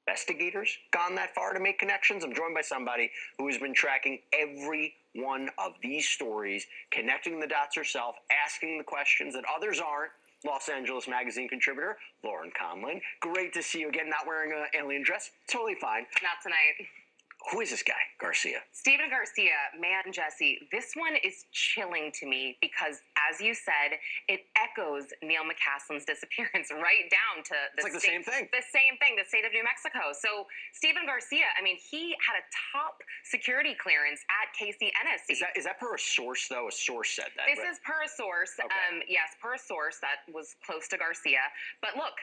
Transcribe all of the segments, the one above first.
investigators gone that far to make connections? I'm joined by somebody who has been tracking every one of these stories, connecting the dots herself, asking the questions that others aren't. Los Angeles Magazine contributor Lauren Conlin. Great to see you again. Not wearing an alien dress. Totally fine. Not tonight. Who is this guy, Garcia? Stephen Garcia, man, Jesse, this one is chilling to me because, as you said, it echoes Neil McCaslin's disappearance right down to the same thing. The same thing, the state of New Mexico. So Stephen Garcia, I mean, he had a top security clearance at KCNSC. Is that per a source, though? A source said that, This right? is per a source. Okay. Yes, per a source that was close to Garcia. But look,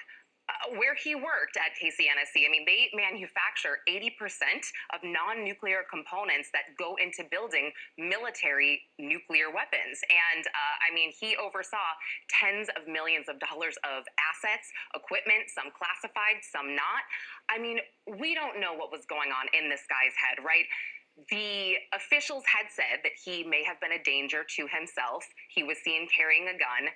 where he worked at KCNSC, I mean, they manufacture 80% of non-nuclear components that go into building military nuclear weapons. And I mean, he oversaw tens of millions of dollars of assets, equipment, some classified, some not. I mean, we don't know what was going on in this guy's head, right? The officials had said that he may have been a danger to himself. He was seen carrying a gun.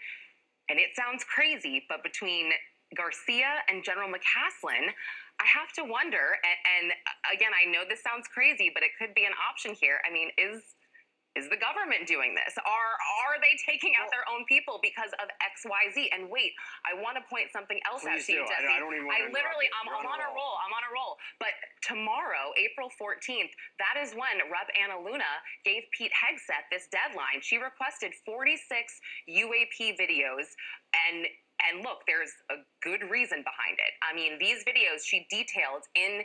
And it sounds crazy, but between Garcia and General McCaslin, I have to wonder, and again, I know this sounds crazy, but it could be an option here. I mean, is the government doing this? Are they taking out their own people because of XYZ? And wait, I want to point something else out to you, Jesse. I don't even want to literally, I'm on a roll. I'm on a roll. But tomorrow, April 14th, that is when Rep. Anna Luna gave Pete Hegseth this deadline. She requested 46 UAP videos, and look, there's a good reason behind it. I mean, these videos she detailed in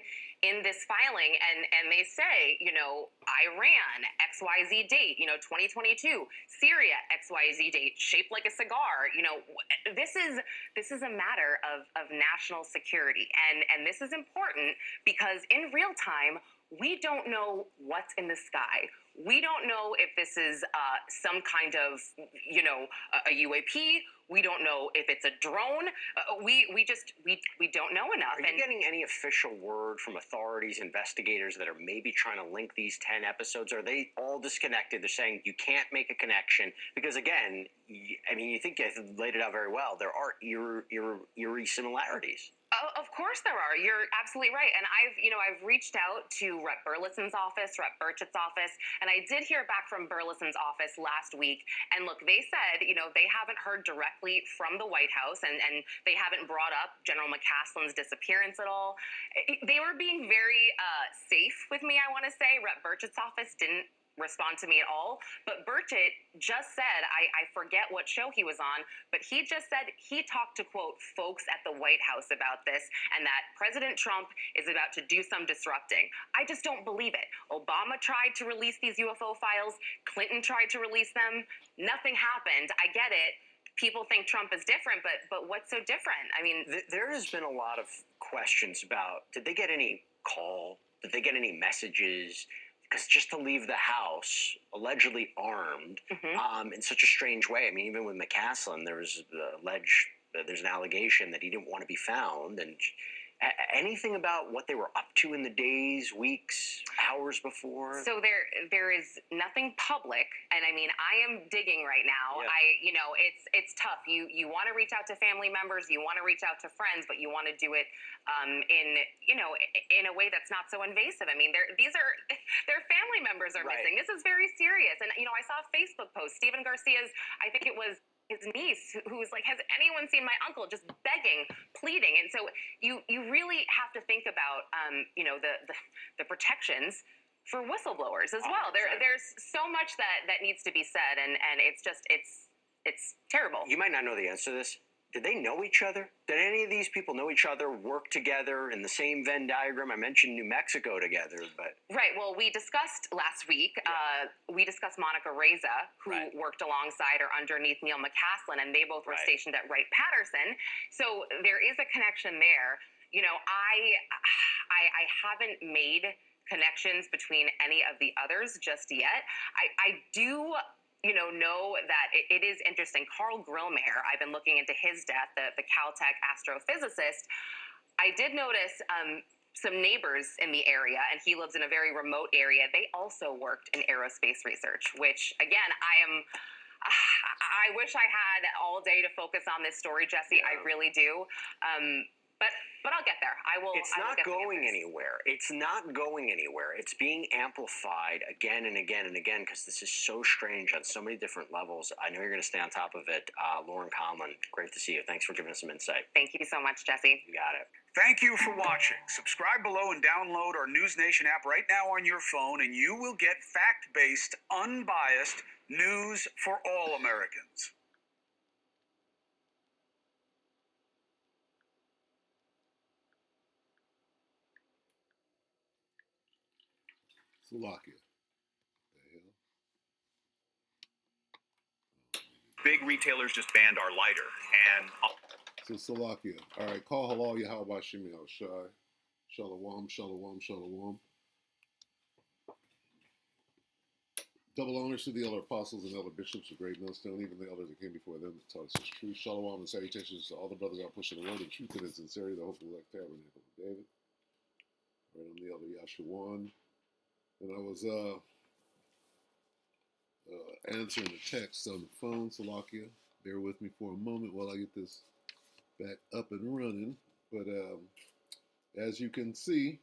this filing, and they say, you know, Iran, XYZ date, you know, 2022, Syria, XYZ date, shaped like a cigar. You know, this is a matter of national security, and this is important because in real time, we don't know what's in the sky. We don't know if this is some kind of, you know, a UAP. We don't know if it's a drone. We don't know enough. Are you getting any official word from authorities, investigators that are maybe trying to link these 10 episodes? Are they all disconnected? They're saying you can't make a connection because, again, I mean, you think you laid it out very well. There are eerie similarities. Of course there are. You're absolutely right. And I've reached out to Rep. Burleson's office, Rep. Burchett's office, and I did hear back from Burleson's office last week. And look, they said, you know, they haven't heard directly from the White House, and they haven't brought up General McCaslin's disappearance at all. They were being very safe with me, I want to say. Rep. Burchett's office didn't respond to me at all, but Burchett just said, I forget what show he was on, but he just said he talked to, quote, folks at the White House about this, and that President Trump is about to do some disrupting. I just don't believe it. Obama tried to release these UFO files. Clinton tried to release them. Nothing happened. I get it. People think Trump is different, but what's so different? I mean, there has been a lot of questions about, did they get any call? Did they get any messages? Because just to leave the house, allegedly armed, in such a strange way. I mean, even with McCaslin, there's an allegation that he didn't want to be found. And anything about what they were up to in the days, weeks, hours before? So there is nothing public, and I mean, I am digging right now. Yeah. It's tough. You want to reach out to family members, you want to reach out to friends, but you want to do it in a way that's not so invasive. I mean, their family members are missing. This is very serious. And I saw a Facebook post, Stephen Garcia's, I think it was his niece, who was like, has anyone seen my uncle? Just begging, pleading. And so you really have to think about the protections for whistleblowers as well. There's so much that needs to be said, and it's terrible. You might not know the answer to this. Did they know each other? Did any of these people know each other, work together in the same Venn diagram? I mentioned New Mexico together, but... Right. Well, we discussed last week, we discussed Monica Reza, who worked alongside or underneath Neil McCaslin, and they both were stationed at Wright-Patterson. So there is a connection there. You know, I haven't made connections between any of the others just yet. I do... know that it is interesting. Carl Grillmair, I've been looking into his death, the Caltech astrophysicist. I did notice some neighbors in the area, and he lives in a very remote area. They also worked in aerospace research, which, again, I wish I had all day to focus on this story, Jesse. I really do. But I'll get there. I will. It's I will not get the going answers. anywhere. It's not going anywhere. It's being amplified again and again and again because this is so strange on so many different levels. I know you're going to stay on top of it. Lauren Conlon, great to see you. Thanks for giving us some insight. Thank you so much, Jesse. You got it. Thank you for watching. Subscribe below and download our News Nation app right now on your phone, and you will get fact-based, unbiased news for all Americans. Slovakia. The hell? Big retailers just banned our lighter, and So Slovakia. All right, call halal Yahweh Shemel Shai. Shalom, shalom, shalom. Double honors to the elder apostles and elder bishops of Great Millstone, even the elders that came before them that taught us his truth. Shalom and salutations to all the brothers out pushing the word in truth and in sincerity, the hope of the elect tabernacle of David. All right, I'm the elder Yashawan. And I was answering a text on the phone, Salakia. Bear with me for a moment while I get this back up and running. But as you can see,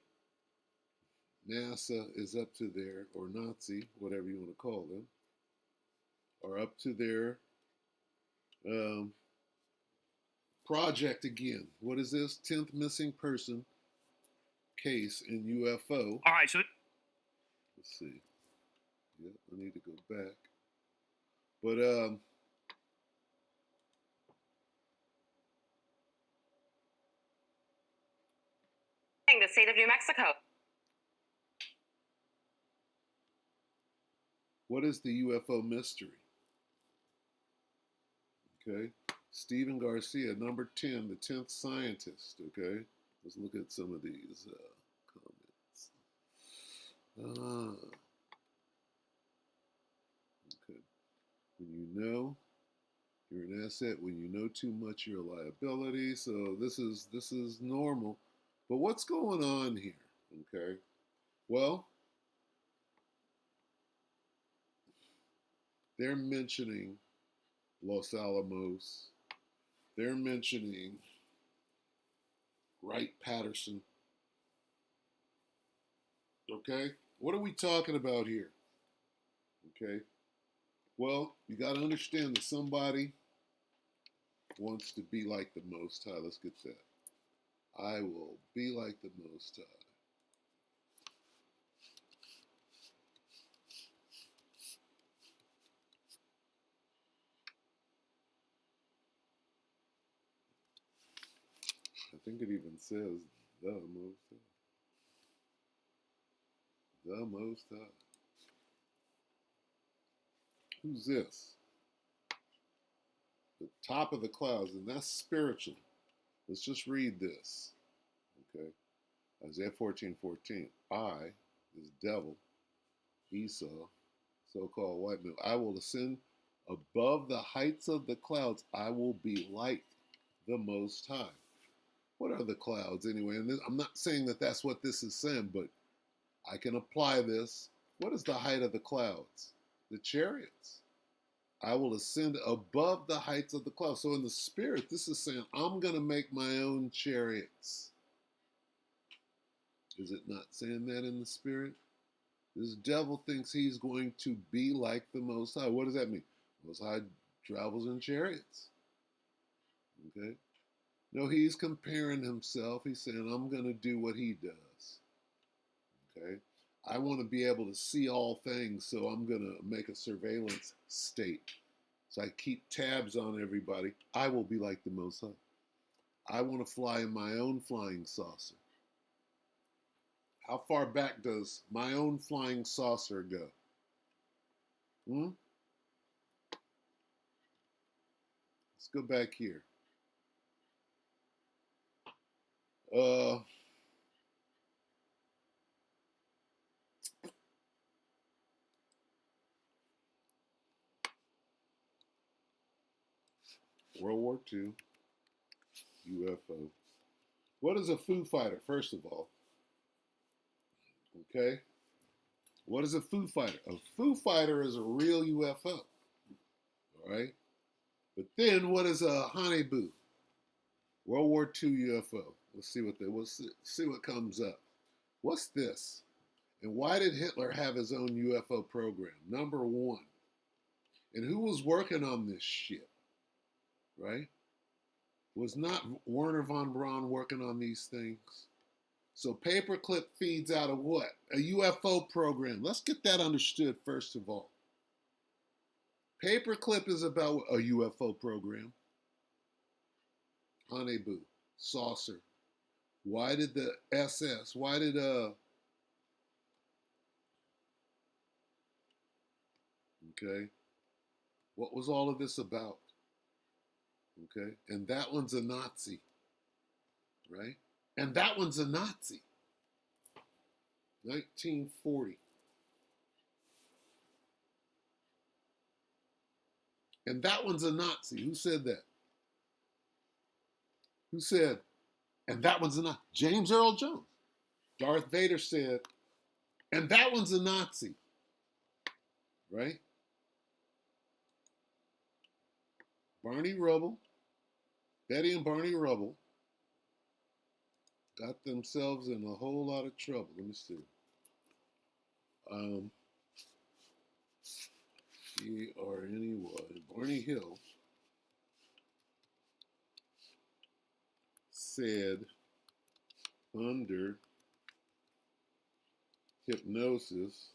NASA is up to their, or Nazi, whatever you want to call them, are up to their project again. What is this? 10th missing person case in UFO. all right, so Let's see. Yep, I need to go back. But The state of New Mexico. what is the UFO mystery? Okay. Stephen Garcia, number 10, the 10th scientist. Okay. Let's look at some of these comments. Okay. When you know, you're an asset. When you know too much, you're a liability. So this is normal. But what's going on here? Okay. Well, they're mentioning Los Alamos. They're mentioning Wright-Patterson. Okay? What are we talking about here? Okay? Well, you got to understand that somebody wants to be like the Most High. Let's get that. I will be like the Most High. I think it even says the Most High. The Most High. Who's this? The top of the clouds, and that's spiritual. Let's just read this. Okay. Isaiah 14:14. I, this devil, Esau, so-called white man, I will ascend above the heights of the clouds. I will be like the Most High. What are the clouds anyway? And I'm not saying that that's what this is saying, but I can apply this. What is the height of the clouds? The chariots. I will ascend above the heights of the clouds. So in the spirit, this is saying, I'm going to make my own chariots. Is it not saying that in the spirit? This devil thinks he's going to be like the Most High. What does that mean? Most High travels in chariots. Okay? No, he's comparing himself. He's saying, I'm going to do what he does. Okay? I want to be able to see all things, so I'm going to make a surveillance state. So I keep tabs on everybody. I will be like the Most High. I want to fly in my own flying saucer. How far back does my own flying saucer go? Let's go back here. World War II, UFO. What is a Foo Fighter, first of all? Okay? What is a Foo Fighter? A Foo Fighter is a real UFO. All right? But then what is a honeyboo? World War II UFO. We'll see what comes up. What's this? And why did Hitler have his own UFO program? Number one. And who was working on this shit? Right? Was not Werner von Braun working on these things? So Paperclip feeds out of what? A UFO program. Let's get that understood first of all. Paperclip is about a UFO program. Honeyboo, saucer. Why did the SS? Why did okay? What was all of this about? Okay, and that one's a Nazi, right? And that one's a Nazi. 1940. And that one's a Nazi. Who said that? Who said, and that one's a Nazi? James Earl Jones. Darth Vader said, and that one's a Nazi. Right? Barney Rubble, Betty and Barney Rubble got themselves in a whole lot of trouble. Let me see. Barney Hill said under hypnosis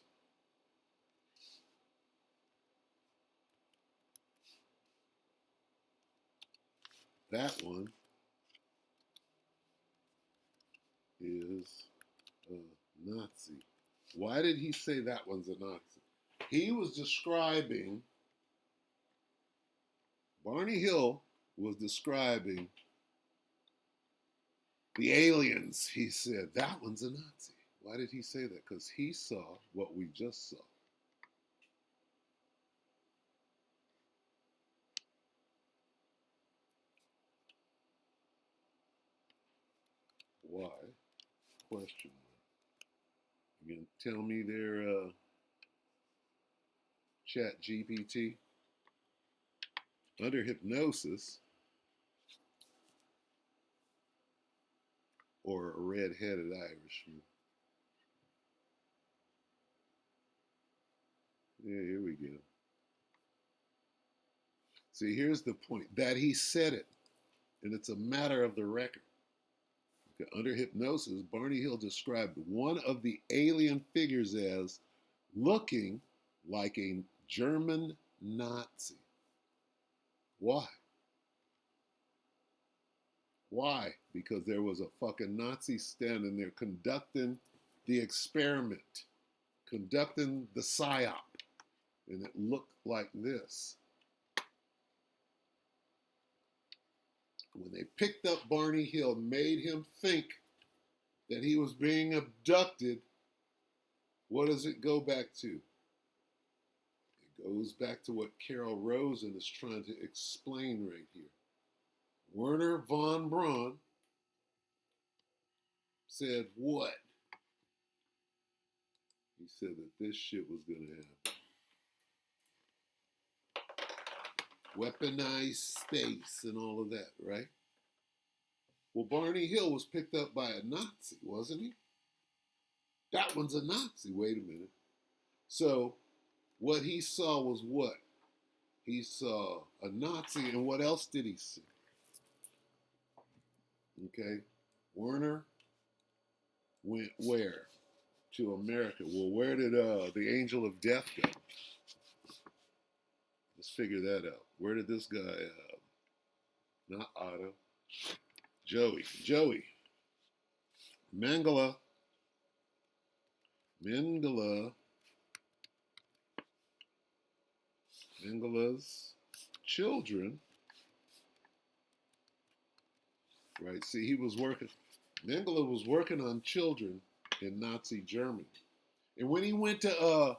that one is a Nazi. Why did he say that one's a Nazi? He was describing, Barney Hill was describing the aliens. He said, that one's a Nazi. Why did he say that? Because he saw what we just saw. Why? Question mark. You can tell me their Chat GPT. Under hypnosis, or a red-headed Irishman. Yeah, here we go. See, here's the point. That he said it, and it's a matter of the record. Okay, under hypnosis, Barney Hill described one of the alien figures as looking like a German Nazi. Why? Why? Because there was a fucking Nazi standing there conducting the experiment, conducting the psyop, and it looked like this. When they picked up Barney Hill, made him think that he was being abducted, what does it go back to? It goes back to what Carol Rosen is trying to explain right here. Werner von Braun said what? He said that this shit was going to happen. Weaponized space and all of that, right? Well, Barney Hill was picked up by a Nazi, wasn't he? That one's a Nazi. Wait a minute. So what he saw was what? He saw a Nazi, and what else did he see? Okay. Werner went where? To America. Well, where did the Angel of Death go? Let's figure that out. Where did this guy, not Otto, Joey. Mengele's children, right? See, Mengele was working on children in Nazi Germany. And when he went to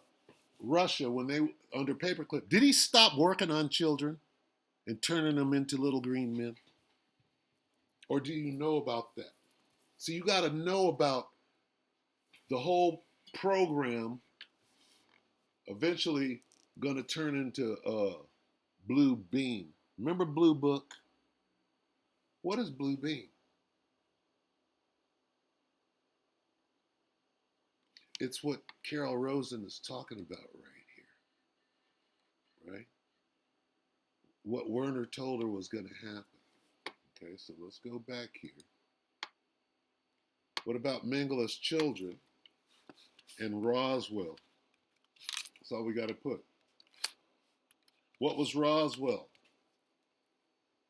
Russia, when they, under Paperclip, did he stop working on children and turning them into little green men? Or do you know about that? So you got to know about the whole program eventually going to turn into Blue Beam. Remember Blue Book? What is Blue Beam? It's what Carol Rosen is talking about right here, right? What Werner told her was going to happen. Okay, so let's go back here. What about Mengele's children and Roswell? That's all we got to put. What was Roswell?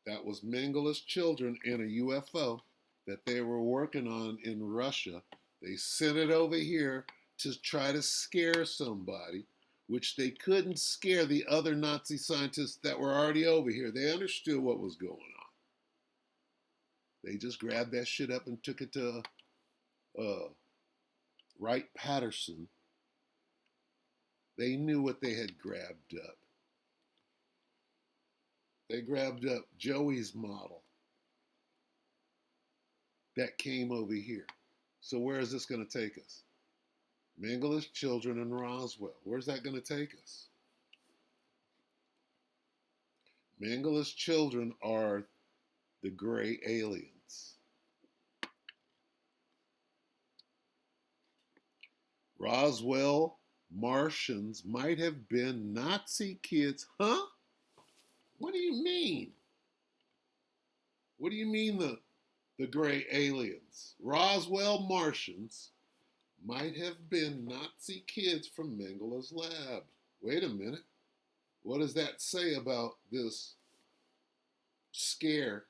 That was Mengele's children in a UFO that they were working on in Russia. They sent it over here to try to scare somebody, which they couldn't scare the other Nazi scientists that were already over here. They understood what was going on. They just grabbed that shit up and took it to Wright-Patterson. They knew what they had grabbed up. They grabbed up Joey's model that came over here. So where is this going to take us? Mengele's children in Roswell. Where's that going to take us? Mengele's children are the gray aliens. Roswell Martians might have been Nazi kids. Huh? What do you mean? What do you mean the gray aliens? Roswell Martians might have been Nazi kids from Mengele's lab. Wait a minute. What does that say about this scare?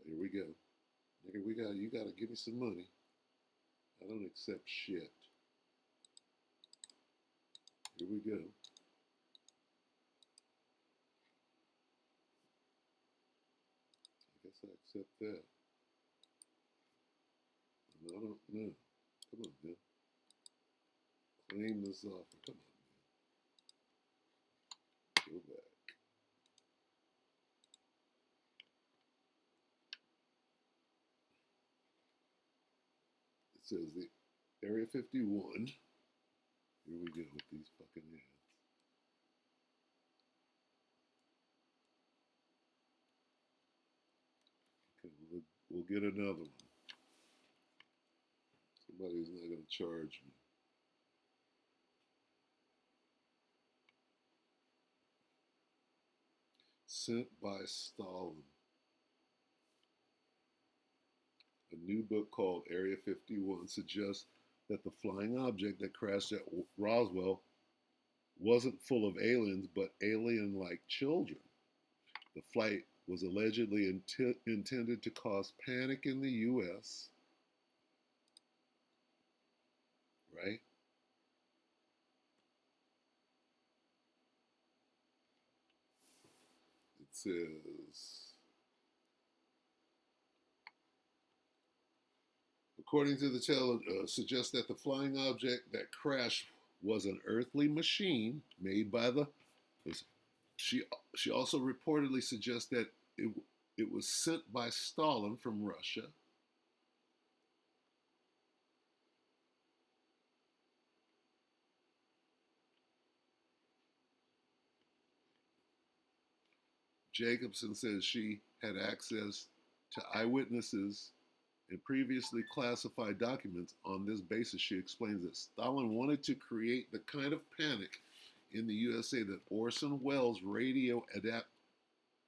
Here we go. Nigga, you gotta give me some money. I don't accept shit. Here we go. I guess I accept that. I don't know. Come on, man. Claim this offer. Come on, man. Go back. It says the Area 51. Here we go with these fucking ads. Okay, we'll get another one. Somebody's not going to charge me. Sent by Stalin. A new book called Area 51 suggests that the flying object that crashed at Roswell wasn't full of aliens, but alien-like children. The flight was allegedly intended to cause panic in the U.S., right? It says, according to the tale, suggests that the flying object that crashed was an earthly machine made by the. She also reportedly suggests that it was sent by Stalin from Russia. Jacobson says she had access to eyewitnesses and previously classified documents. On this basis, she explains that Stalin wanted to create the kind of panic in the USA that Orson Welles' radio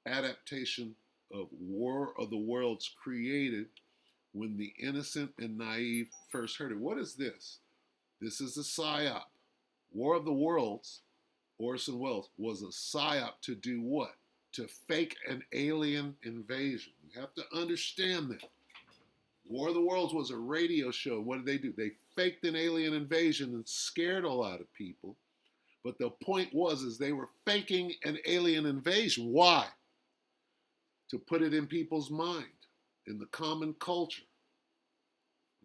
adaptation of War of the Worlds created when the innocent and naive first heard it. What is this? This is a psyop. War of the Worlds, Orson Welles, was a psyop to do what? To fake an alien invasion. You have to understand that. War of the Worlds was a radio show. What did they do? They faked an alien invasion and scared a lot of people. But the point was they were faking an alien invasion. Why? To put it in people's mind, in the common culture,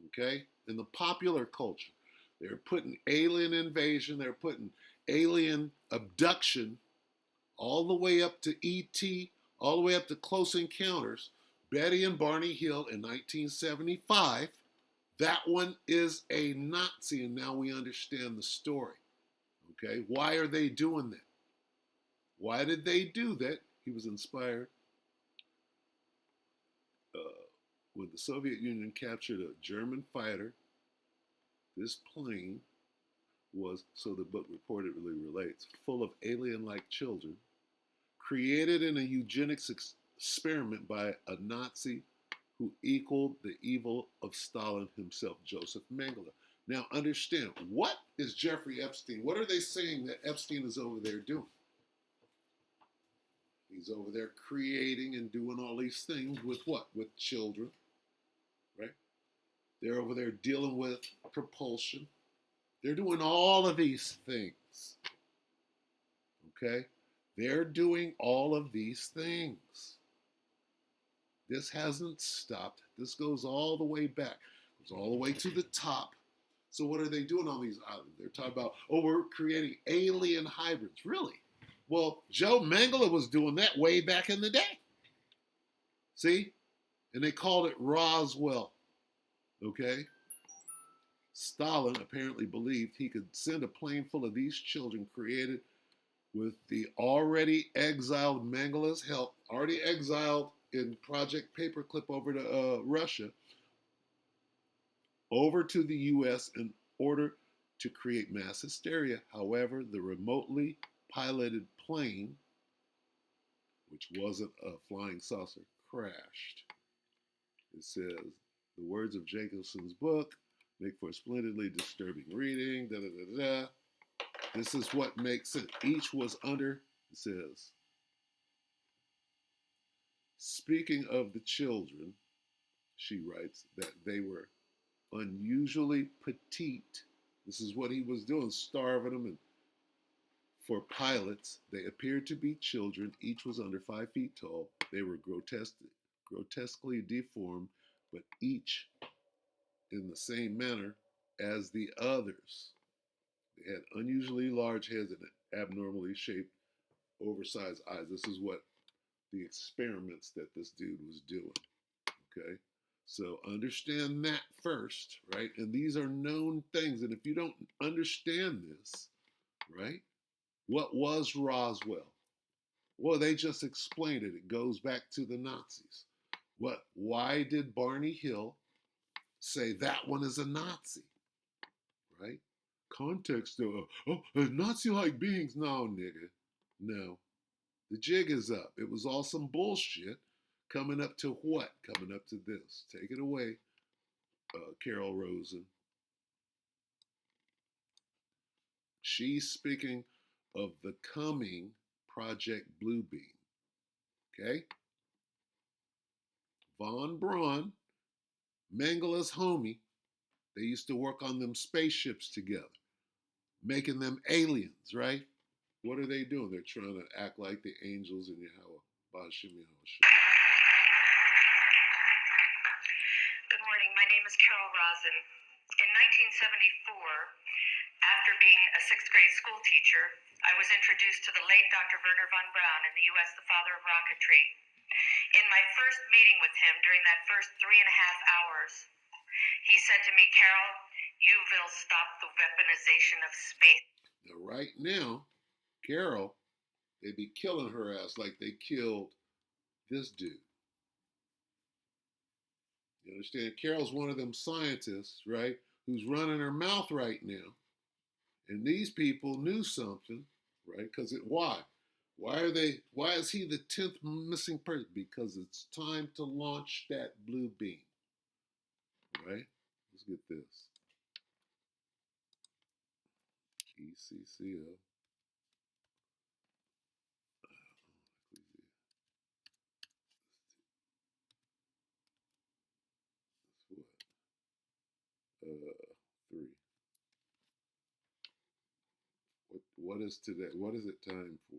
okay? In the popular culture. They're putting alien invasion, they're putting alien abduction, all the way up to E.T., all the way up to Close Encounters, Betty and Barney Hill in 1975. That one is a Nazi, and now we understand the story. Okay, why are they doing that? Why did they do that? He was inspired when the Soviet Union captured a German fighter, this plane was, so the book reportedly relates, full of alien-like children, created in a eugenics experiment by a Nazi who equaled the evil of Stalin himself, Joseph Mengele. Now understand, what is Jeffrey Epstein? What are they saying that Epstein is over there doing? He's over there creating and doing all these things with what? With children, right? They're over there dealing with propulsion. They're doing all of these things, okay? They're doing all of these things. This hasn't stopped. This goes all the way back. It goes all the way to the top. So what are they doing on these islands? They're talking about, oh, we're creating alien hybrids. Really? Well, Joe Mengele was doing that way back in the day. See? And they called it Roswell. Okay? Stalin apparently believed he could send a plane full of these children created with the already exiled Mengele's help, already exiled in Project Paperclip over to Russia, over to the U.S. in order to create mass hysteria. However, the remotely piloted plane, which wasn't a flying saucer, crashed. It says, the words of Jacobson's book make for a splendidly disturbing reading. Da, da, da, da. This is what makes it. Each was under, it says, speaking of the children, she writes, that they were unusually petite. This is what he was doing, starving them. And for pilots, they appeared to be children. Each was under 5 feet tall. They were grotesquely deformed, but each in the same manner as the others. They had unusually large heads and abnormally shaped, oversized eyes. This is what the experiments that this dude was doing. Okay? So understand that first, right? And these are known things. And if you don't understand this, right? What was Roswell? Well, they just explained it. It goes back to the Nazis. Why did Barney Hill say that one is a Nazi? Right? Context, Nazi-like beings. No, nigga. No. The jig is up. It was all some bullshit. Coming up to what? Coming up to this. Take it away, Carol Rosen. She's speaking of the coming Project Bluebeam. Okay? Von Braun, Mengele's homie, they used to work on them spaceships together, making them aliens, right? What are they doing? They're trying to act like the angels in Yahweh. Bashim Yahweh. Good morning. My name is Carol Rosen. In 1974, after being a 6th grade school teacher, I was introduced to the late Dr. Werner von Braun in the U.S., the father of rocketry. In my first meeting with him during that first 3.5 hours, he said to me, Carol, you will stop the weaponization of space. Now, right now, Carol, they'd be killing her ass like they killed this dude. You understand? Carol's one of them scientists, right, who's running her mouth right now. And these people knew something, right? Because why? Why is he the 10th missing person? Because it's time to launch that blue beam. Right? Let's get this. ECCO. That's what? 3. What is today? What is it time for?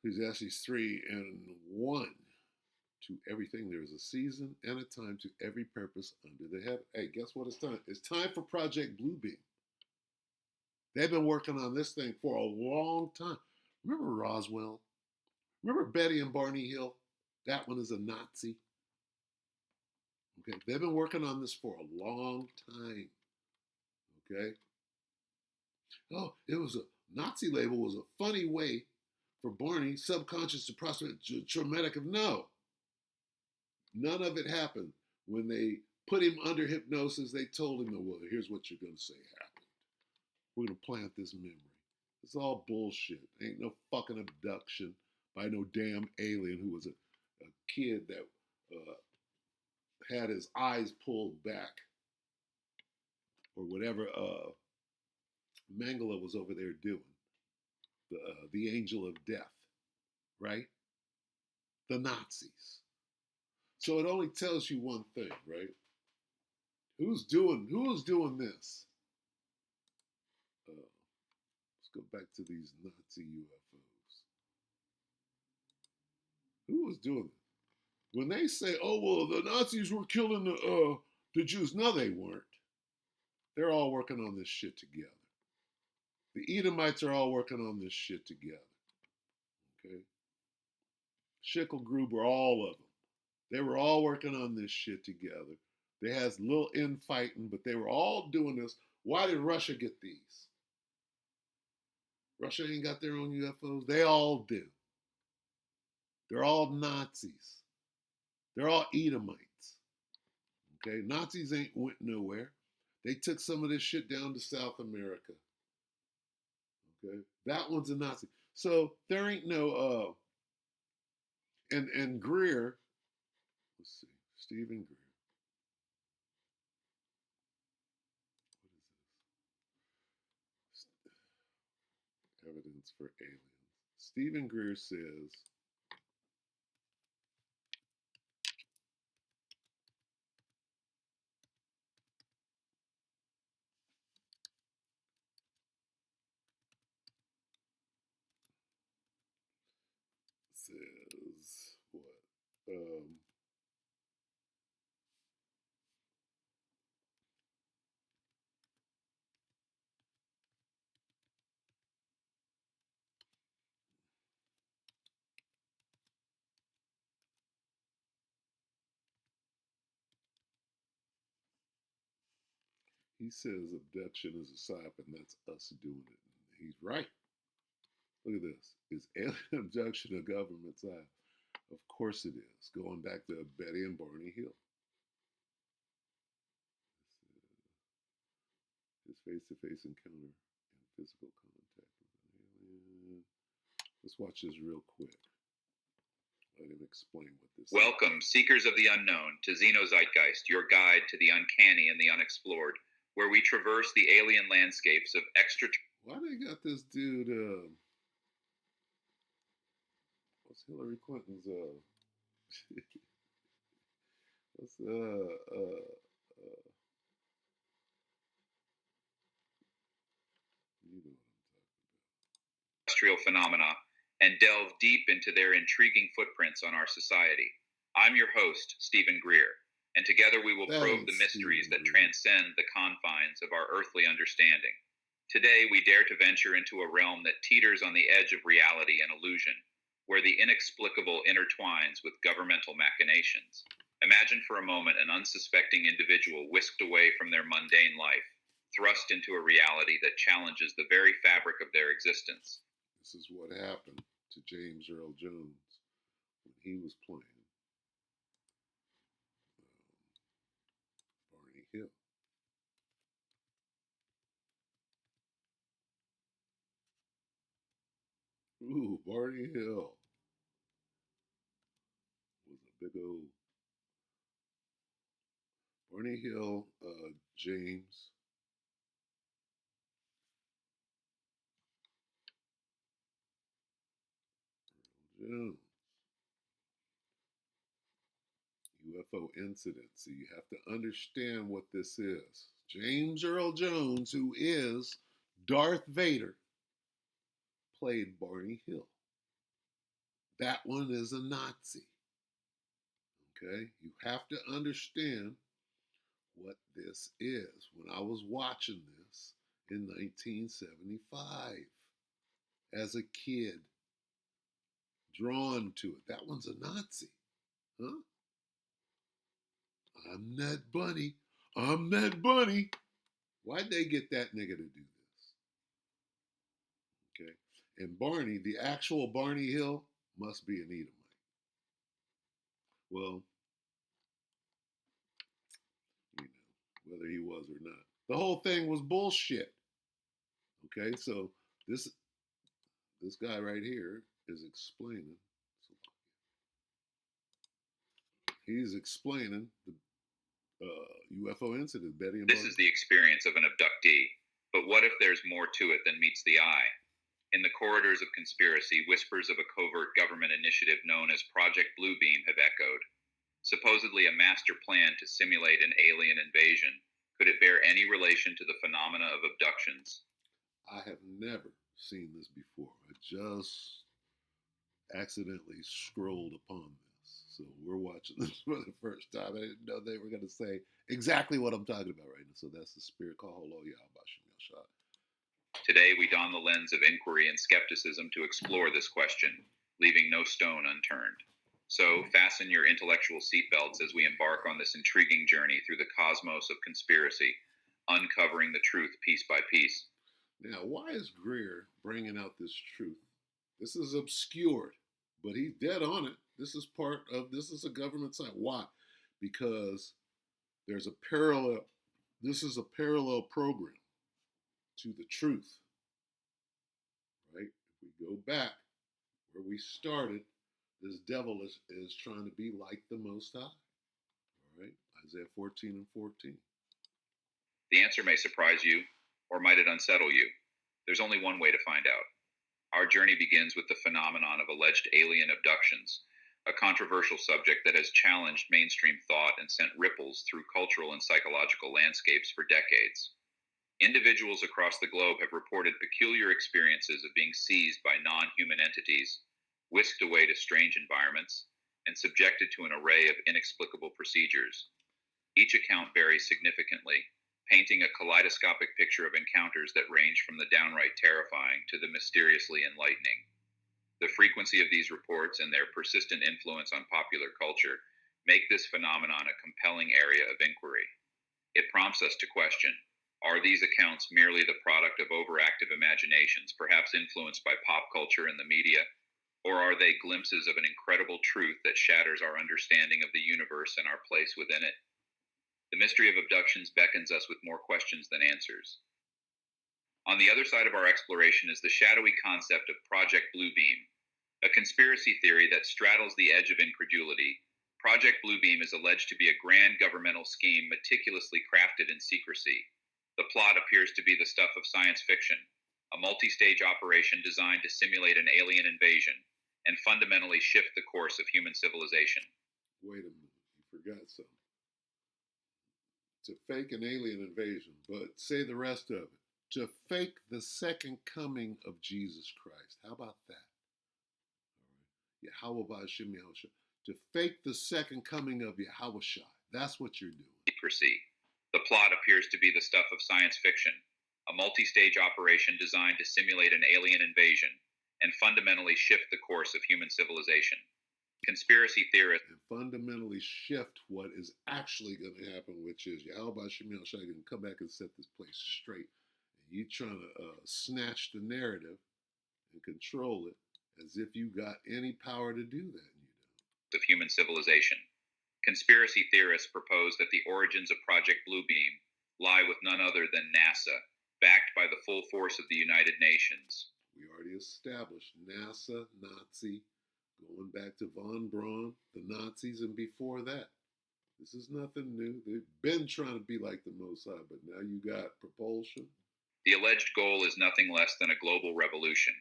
Ecclesiastes 3 and 1. To everything there is a season and a time to every purpose under the heaven. Hey, guess what it's time? It's time for Project Bluebeam. They've been working on this thing for a long time. Remember Roswell? Remember Betty and Barney Hill? That one is a Nazi. Okay, they've been working on this for a long time. Okay? Oh, it was a Nazi label was a funny way for Barney, subconscious to prospect traumatic of no. None of it happened. When they put him under hypnosis, they told him, well, here's what you're going to say happened. We're going to plant this memory. It's all bullshit. Ain't no fucking abduction by no damn alien who was a kid that had his eyes pulled back or whatever Mengele was over there doing. The angel of death, right? The Nazis. So it only tells you one thing, right? Who's doing this? Let's go back to these Nazi UFOs. Who was doing it? When they say, "Oh well, the Nazis were killing the Jews," no, they weren't. They're all working on this shit together. The Edomites are all working on this shit together. Okay, Schicklgruber, all of them. They were all working on this shit together. They had a little infighting, but they were all doing this. Why did Russia get these? Russia ain't got their own UFOs. They all do. They're all Nazis. They're all Edomites. Okay, Nazis ain't went nowhere. They took some of this shit down to South America. Okay, that one's a Nazi. So there ain't no and Greer. Let's see, Stephen Greer. What is this? Evidence for aliens. Stephen Greer says. Says what? He says abduction is a psyop and that's us doing it. He's right. Look at this. Is alien abduction a government psyop? Of course it is. Going back to Betty and Barney Hill. His face-to-face encounter and physical contact with an alien. Let's watch this real quick. Let him explain what this Welcome, is. seekers of the unknown, to Xenozeitgeist, your guide to the uncanny and the unexplored, where we traverse the alien landscapes of Why they got this dude, what's Hillary Clinton's, what's, you know extraterrestrial phenomena and delve deep into their intriguing footprints on our society. I'm your host, Stephen Greer, and together we will probe the mysteries that transcend the confines of our earthly understanding. Today, we dare to venture into a realm that teeters on the edge of reality and illusion, where the inexplicable intertwines with governmental machinations. Imagine for a moment an unsuspecting individual whisked away from their mundane life, thrust into a reality that challenges the very fabric of their existence. This is what happened to James Earl Jones when he was playing Barney Hill. Ooh, Barney Hill was a big old Barney Hill, James. Jones. UFO incident. So you have to understand what this is. James Earl Jones, who is Darth Vader, played Barney Hill. That one is a Nazi. Okay? You have to understand what this is. When I was watching this in 1975 as a kid, drawn to it. That one's a Nazi. Huh? I'm that bunny. I'm that bunny. Why'd they get that nigga to do this? Okay. And Barney, the actual Barney Hill, must be an Edomite. Well, whether he was or not. The whole thing was bullshit. Okay, so this guy right here is explaining. He's explaining the UFO incident. Betty and This is the experience of an abductee. But what if there's more to it than meets the eye? In the corridors of conspiracy, whispers of a covert government initiative known as Project Bluebeam have echoed. Supposedly a master plan to simulate an alien invasion. Could it bear any relation to the phenomena of abductions? I have never seen this before. I just accidentally scrolled upon this. So we're watching this for the first time. I didn't know they were going to say exactly what I'm talking about right now. So that's the spirit call. Today we don the lens of inquiry and skepticism to explore this question, leaving no stone unturned. So fasten your intellectual seatbelts as we embark on this intriguing journey through the cosmos of conspiracy, uncovering the truth piece by piece. Now, why is Greer bringing out this truth? This is obscured, but he's dead on it. This is a government site. Why? Because there's a parallel, this is a parallel program to the truth, right? If we go back where we started, this devil is trying to be like the Most High, all right? Isaiah 14 and 14. The answer may surprise you, or might it unsettle you? There's only one way to find out. Our journey begins with the phenomenon of alleged alien abductions, a controversial subject that has challenged mainstream thought and sent ripples through cultural and psychological landscapes for decades. Individuals across the globe have reported peculiar experiences of being seized by non-human entities, whisked away to strange environments, and subjected to an array of inexplicable procedures. Each account varies significantly, painting a kaleidoscopic picture of encounters that range from the downright terrifying to the mysteriously enlightening. The frequency of these reports and their persistent influence on popular culture make this phenomenon a compelling area of inquiry. It prompts us to question, are these accounts merely the product of overactive imaginations, perhaps influenced by pop culture and the media, or are they glimpses of an incredible truth that shatters our understanding of the universe and our place within it? The mystery of abductions beckons us with more questions than answers. On the other side of our exploration is the shadowy concept of Project Bluebeam, a conspiracy theory that straddles the edge of incredulity. Project Bluebeam is alleged to be a grand governmental scheme meticulously crafted in secrecy. The plot appears to be the stuff of science fiction, a multi-stage operation designed to simulate an alien invasion and fundamentally shift the course of human civilization. Wait a minute, you forgot something. To fake an alien invasion, but say the rest of it. To fake the second coming of Jesus Christ. How about that? All right. Yahweh. To fake the second coming of Yahweh. That's what you're doing. Secrecy. The plot appears to be the stuff of science fiction, a multi-stage operation designed to simulate an alien invasion and fundamentally shift the course of human civilization. Conspiracy theorists and fundamentally shift what is actually going to happen, which is Yahweh Shemel Shai can come back and set this place straight. And you trying to snatch the narrative and control it as if you got any power to do that. And you don't. Of human civilization. Conspiracy theorists propose that the origins of Project Bluebeam lie with none other than NASA, backed by the full force of the United Nations. We already established NASA, Nazi, going back to von Braun, the Nazis, and before that. This is nothing new. They've been trying to be like the Mossad, but now you got propulsion. The alleged goal is nothing less than a global revolution.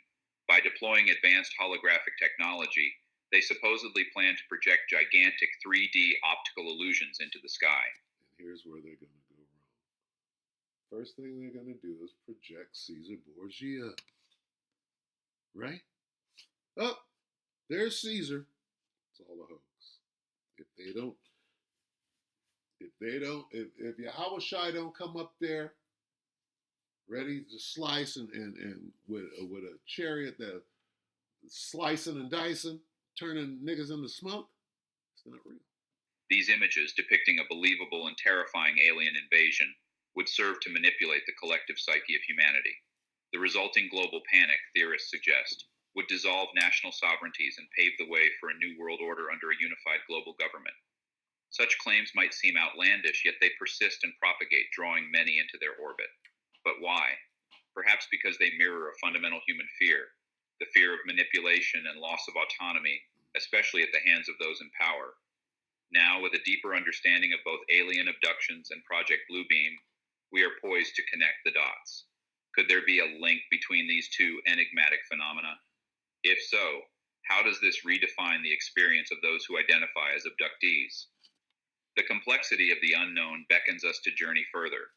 By deploying advanced holographic technology, they supposedly plan to project gigantic 3D optical illusions into the sky. And here's where they're going to go wrong. First thing they're going to do is project Caesar Borgia. Right? Oh, there's Caesar. It's all a hoax. If Yahweh Shai don't come up there ready to slice and with a chariot that slicing and dicing, turning niggas into smoke, it's not real. These images depicting a believable and terrifying alien invasion would serve to manipulate the collective psyche of humanity. The resulting global panic, theorists suggest, would dissolve national sovereignties and pave the way for a new world order under a unified global government. Such claims might seem outlandish, yet they persist and propagate, drawing many into their orbit. But why? Perhaps because they mirror a fundamental human fear, the fear of manipulation and loss of autonomy, especially at the hands of those in power. Now, with a deeper understanding of both alien abductions and Project Bluebeam, we are poised to connect the dots. Could there be a link between these two enigmatic phenomena? If so, how does this redefine the experience of those who identify as abductees? The complexity of the unknown beckons us to journey further.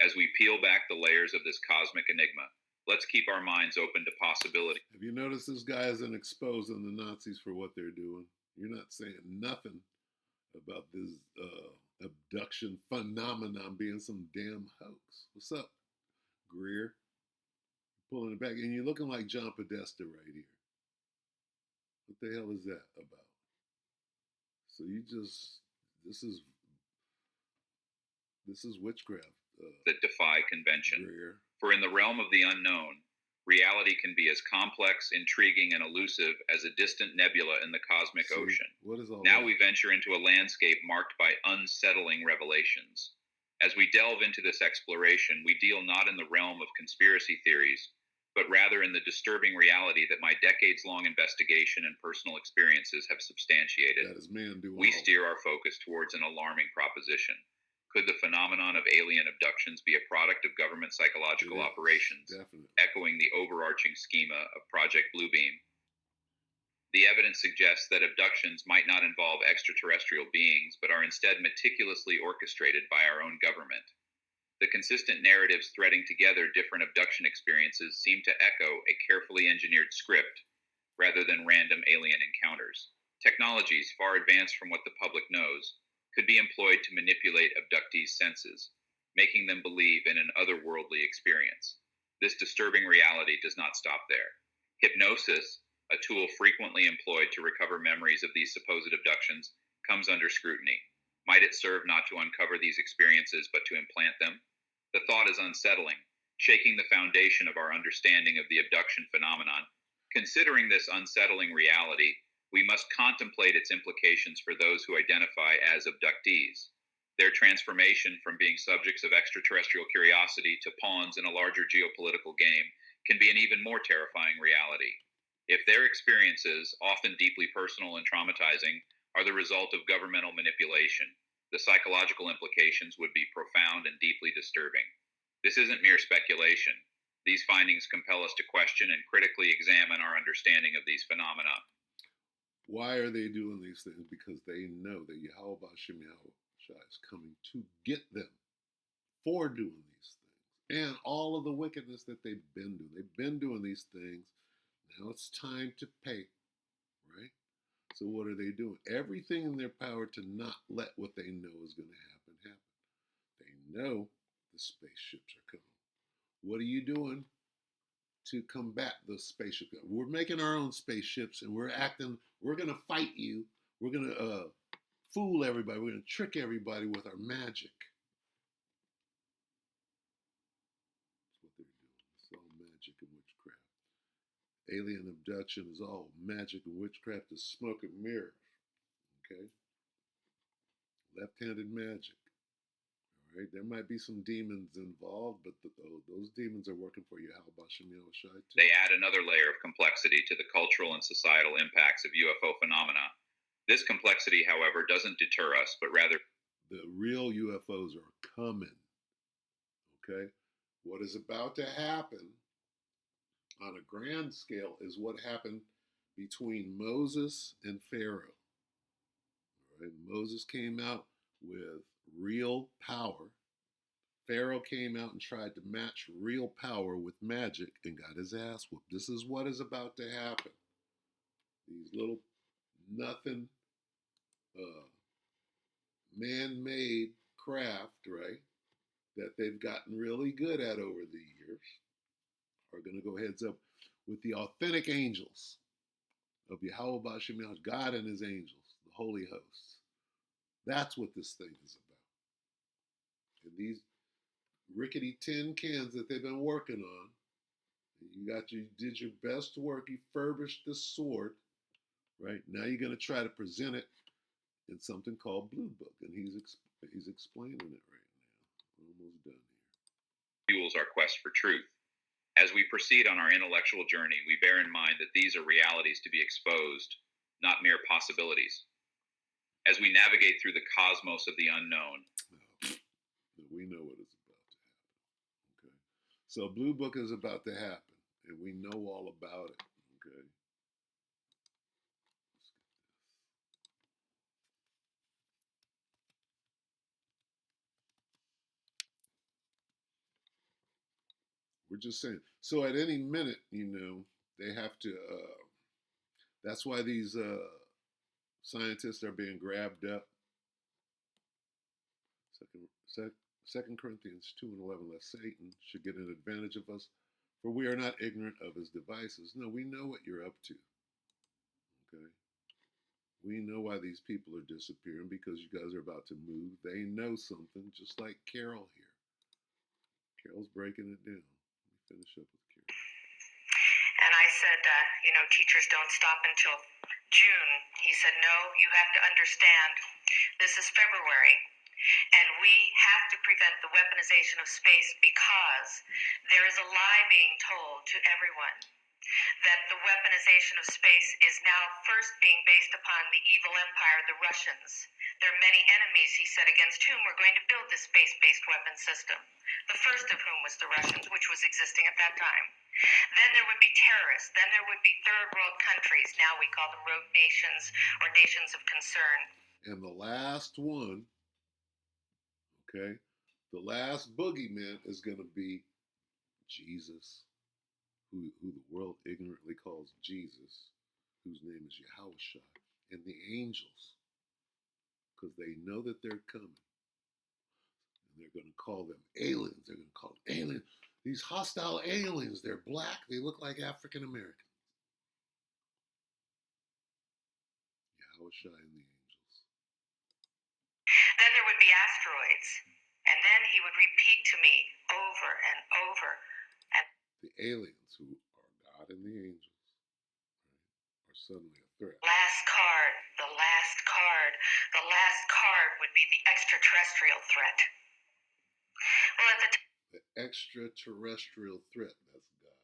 As we peel back the layers of this cosmic enigma, let's keep our minds open to possibility. Have you noticed this guy isn't exposing the Nazis for what they're doing? You're not saying nothing about this abduction phenomenon being some damn hoax. What's up, Greer? Pulling it back, and you're looking like John Podesta right here. What the hell is that about? So this is witchcraft. That defy convention. Greer. For in the realm of the unknown, reality can be as complex, intriguing, and elusive as a distant nebula in the cosmic ocean. What is all now that? We venture into a landscape marked by unsettling revelations. As we delve into this exploration, we deal not in the realm of conspiracy theories, but rather in the disturbing reality that my decades-long investigation and personal experiences have substantiated. That is man doing We all steer our focus towards an alarming proposition. Could the phenomenon of alien abductions be a product of government psychological operations, definitely echoing the overarching schema of Project Bluebeam? The evidence suggests that abductions might not involve extraterrestrial beings, but are instead meticulously orchestrated by our own government. The consistent narratives threading together different abduction experiences seem to echo a carefully engineered script, rather than random alien encounters. Technologies far advanced from what the public knows could be employed to manipulate abductees' senses, making them believe in an otherworldly experience. This disturbing reality does not stop there. Hypnosis, a tool frequently employed to recover memories of these supposed abductions, comes under scrutiny. Might it serve not to uncover these experiences, but to implant them? The thought is unsettling, shaking the foundation of our understanding of the abduction phenomenon. Considering this unsettling reality, we must contemplate its implications for those who identify as abductees. Their transformation from being subjects of extraterrestrial curiosity to pawns in a larger geopolitical game can be an even more terrifying reality. If their experiences, often deeply personal and traumatizing, are the result of governmental manipulation, the psychological implications would be profound and deeply disturbing. This isn't mere speculation. These findings compel us to question and critically examine our understanding of these phenomena. Why are they doing these things? Because they know that Yahweh Shem Yahweh is coming to get them for doing these things. And all of the wickedness that they've been doing. They've been doing these things. Now it's time to pay, right? So what are they doing? Everything in their power to not let what they know is going to happen. They know the spaceships are coming. What are you doing to combat those spaceships? We're making our own spaceships and we're going to fight you. We're going to fool everybody. We're going to trick everybody with our magic. That's what they're doing. It's all magic and witchcraft. Alien abduction is all magic and witchcraft is smoke and mirrors. Okay? Left-handed magic. All right? There might be some demons involved, but those demons are working for you. How about Shemiel Shai too? They add another layer of complexity to the cultural and societal impacts of UFO phenomena. This complexity, however, doesn't deter us, but rather... The real UFOs are coming. Okay? What is about to happen on a grand scale is what happened between Moses and Pharaoh. All right? Moses came out with real power. Pharaoh came out and tried to match real power with magic and got his ass whooped. This is what is about to happen. These little nothing man-made craft, right, that they've gotten really good at over the years are going to go heads up with the authentic angels of Yahweh B'Shem Yahweh, God and his angels, the holy hosts. That's what this thing is about. And these rickety tin cans that they've been working on, you did your best work, you furbished the sword, right? Now you're going to try to present it in something called Blue Book, and he's explaining it right now. We're almost done here. Fuels our quest for truth. As we proceed on our intellectual journey, we bear in mind that these are realities to be exposed, not mere possibilities. As we navigate through the cosmos of the unknown, we know what is about to happen. Okay, so Blue Book is about to happen, and we know all about it. Okay. We're just saying. So at any minute, they have to. That's why these scientists are being grabbed up. Second Corinthians 2:11. Lest Satan should get an advantage of us, for we are not ignorant of his devices. No, we know what you're up to. Okay. We know why these people are disappearing, because you guys are about to move. They know something, just like Carol here. Carol's breaking it down. Let me finish up with Carol. And I said, teachers don't stop until June. He said, no, you have to understand, this is February, and we have to prevent the weaponization of space because there is a lie being told to everyone that the weaponization of space is now first being based upon the evil empire, the Russians. There are many enemies, he said, against whom we're going to build this space-based weapon system. The first of whom was the Russians, which was existing at that time. Then there would be terrorists. Then there would be third world countries. Now we call them rogue nations or nations of concern. And the last one, okay, the last boogeyman is going to be Jesus, who the world ignorantly calls Jesus, whose name is Yahushua, and the angels, because they know that they're coming. And they're going to call them aliens. They're going to call them aliens. These hostile aliens, they're black. They look like African Americans. Yahushua and the angels. Then there would be asteroids. And then he would repeat to me over and over. The aliens, who are God and the angels, right, are suddenly a threat. Last card, the last card. The last card would be the extraterrestrial threat. Well, at the extraterrestrial threat, that's God.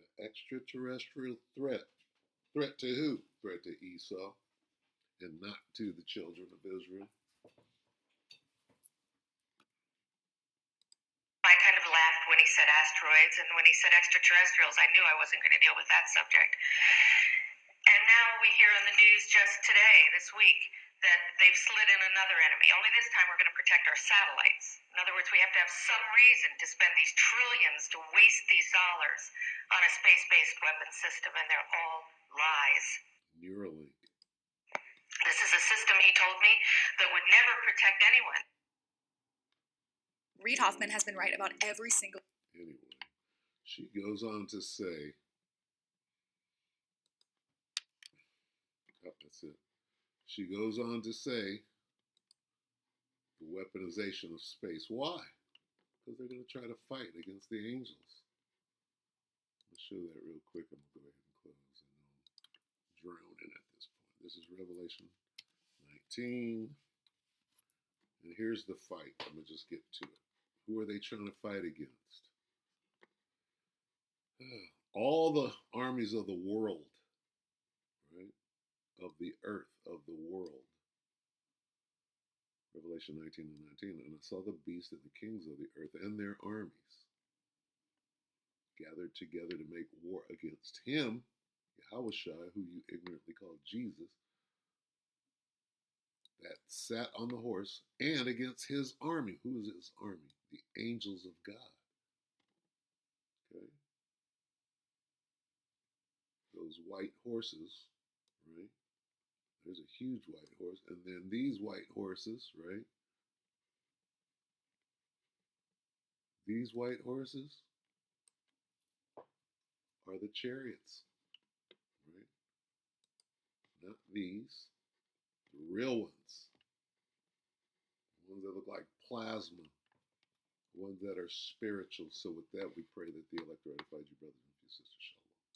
The extraterrestrial threat. Threat to who? Threat to Esau, and not to the children of Israel. I kind of laughed when he said asteroids, and when he said extraterrestrials, I knew I wasn't going to deal with that subject. And now we hear on the news just today, this week, that they've slid in another enemy. Only this time we're going to protect our satellites. In other words, we have to have some reason to spend these trillions to waste these dollars on a space-based weapon system, and they're all lies. Neuralink. This is a system, he told me, that would never protect anyone. Reid Hoffman has been right about every single... Anyway, she goes on to say... Oh, that's it. She goes on to say the weaponization of space. Why? Because they're going to try to fight against the angels. I'll show that real quick. I'm going to go ahead and close. I know I'm drowning at this point. This is Revelation 19. And here's the fight. I'm going to just get to it. Who are they trying to fight against? All the armies of the world, right? Of the earth, of the world. Revelation 19 and 19. And I saw the beast and the kings of the earth and their armies gathered together to make war against him, Yahushua, who you ignorantly call Jesus, that sat on the horse, and against his army. Who is his army? The angels of God. Okay? Those white horses, right? There's a huge white horse. And then these white horses, right? These white horses are the chariots, right? Not these. The real ones. The ones that look like plasma. The ones that are spiritual. So with that, we pray that the elect ratified you, brothers and sisters.